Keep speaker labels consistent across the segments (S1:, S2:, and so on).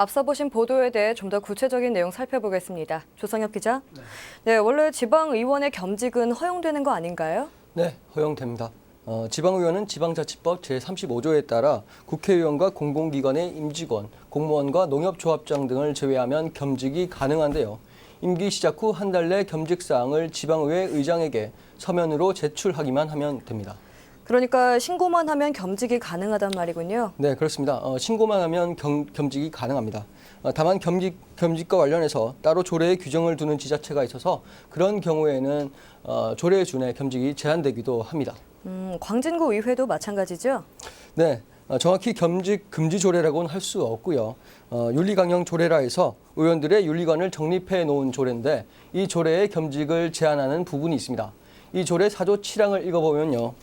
S1: 앞서 보신 보도에 대해 좀 더 구체적인 내용 살펴보겠습니다. 조성엽 기자. 네, 원래 지방의원의 겸직은 허용되는 거 아닌가요?
S2: 네, 허용됩니다. 지방의원은 지방자치법 제35조에 따라 국회의원과 공공기관의 임직원, 공무원과 농협조합장 등을 제외하면 겸직이 가능한데요. 임기 시작 후 한 달 내 겸직 사항을 지방의회 의장에게 서면으로 제출하기만 하면 됩니다.
S1: 그러니까 신고만 하면 겸직이 가능하단 말이군요.
S2: 네, 그렇습니다. 신고만 하면 겸직이 가능합니다. 다만 겸직과 관련해서 따로 조례에 규정을 두는 지자체가 있어서 그런 경우에는 조례에 준해 겸직이 제한되기도 합니다.
S1: 광진구 의회도 마찬가지죠?
S2: 네, 정확히 겸직 금지 조례라고는 할 수 없고요. 윤리강령 조례라 해서 의원들의 윤리관을 정립해 놓은 조례인데 이 조례에 겸직을 제한하는 부분이 있습니다. 이 조례 4조 7항을 읽어보면요.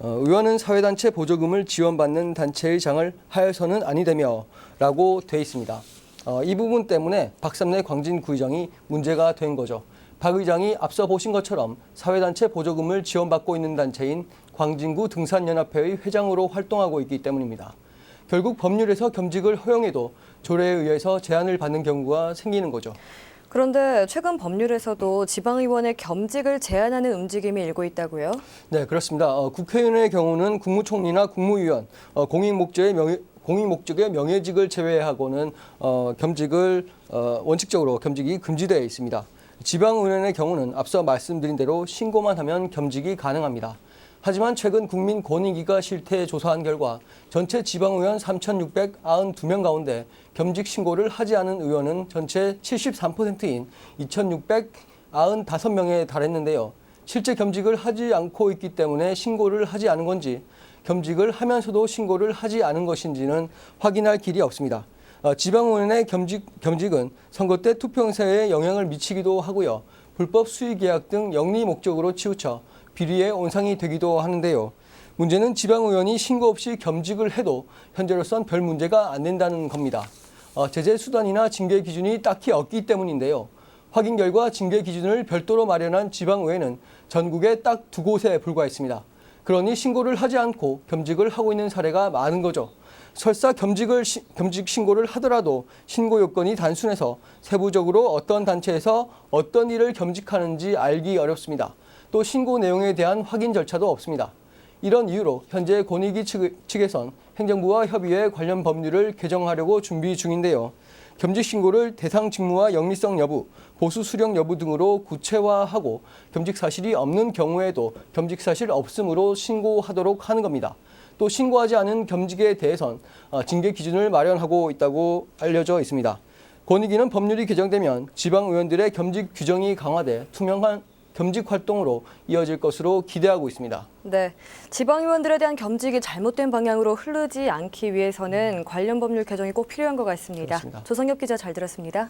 S2: 의원은 사회단체 보조금을 지원받는 단체의 장을 하여서는 아니되며 라고 돼 있습니다. 이 부분 때문에 박삼래 광진구의장이 문제가 된 거죠. 박 의장이 앞서 보신 것처럼 사회단체 보조금을 지원받고 있는 단체인 광진구 등산연합회의 회장으로 활동하고 있기 때문입니다. 결국 법률에서 겸직을 허용해도 조례에 의해서 제한을 받는 경우가 생기는 거죠.
S1: 그런데 최근 법률에서도 지방의원의 겸직을 제한하는 움직임이 일고 있다고요?
S2: 네, 그렇습니다. 국회의원의 경우는 국무총리나 국무위원, 공익목적의 명예직을 제외하고는 겸직을 원칙적으로 겸직이 금지되어 있습니다. 지방의원의 경우는 앞서 말씀드린 대로 신고만 하면 겸직이 가능합니다. 하지만 최근 국민권익위가 실태 조사한 결과 전체 지방의원 3,692명 가운데 겸직 신고를 하지 않은 의원은 전체 73%인 2,695명에 달했는데요. 실제 겸직을 하지 않고 있기 때문에 신고를 하지 않은 건지 겸직을 하면서도 신고를 하지 않은 것인지는 확인할 길이 없습니다. 지방의원의 겸직은 선거 때 투표 행사에 영향을 미치기도 하고요. 불법 수의계약 등 영리 목적으로 치우쳐 비리의 온상이 되기도 하는데요. 문제는 지방의원이 신고 없이 겸직을 해도 현재로선 별 문제가 안 된다는 겁니다. 제재 수단이나 징계 기준이 딱히 없기 때문인데요. 확인 결과 징계 기준을 별도로 마련한 지방의회는 전국에 딱 2곳에 불과했습니다. 그러니 신고를 하지 않고 겸직을 하고 있는 사례가 많은 거죠. 설사 겸직 신고를 하더라도 신고 요건이 단순해서 세부적으로 어떤 단체에서 어떤 일을 겸직하는지 알기 어렵습니다. 또 신고 내용에 대한 확인 절차도 없습니다. 이런 이유로 현재 권익위 측에선 행정부와 협의해 관련 법률을 개정하려고 준비 중인데요. 겸직 신고를 대상 직무와 영리성 여부, 보수 수령 여부 등으로 구체화하고 겸직 사실이 없는 경우에도 겸직 사실 없음으로 신고하도록 하는 겁니다. 또 신고하지 않은 겸직에 대해선 징계 기준을 마련하고 있다고 알려져 있습니다. 권익위는 법률이 개정되면 지방의원들의 겸직 규정이 강화돼 투명한 겸직 활동으로 이어질 것으로 기대하고 있습니다.
S1: 네, 지방의원들에 대한 겸직이 잘못된 방향으로 흐르지 않기 위해서는 관련 법률 개정이 꼭 필요한 것 같습니다.
S2: 그렇습니다.
S1: 조성엽 기자 잘 들었습니다.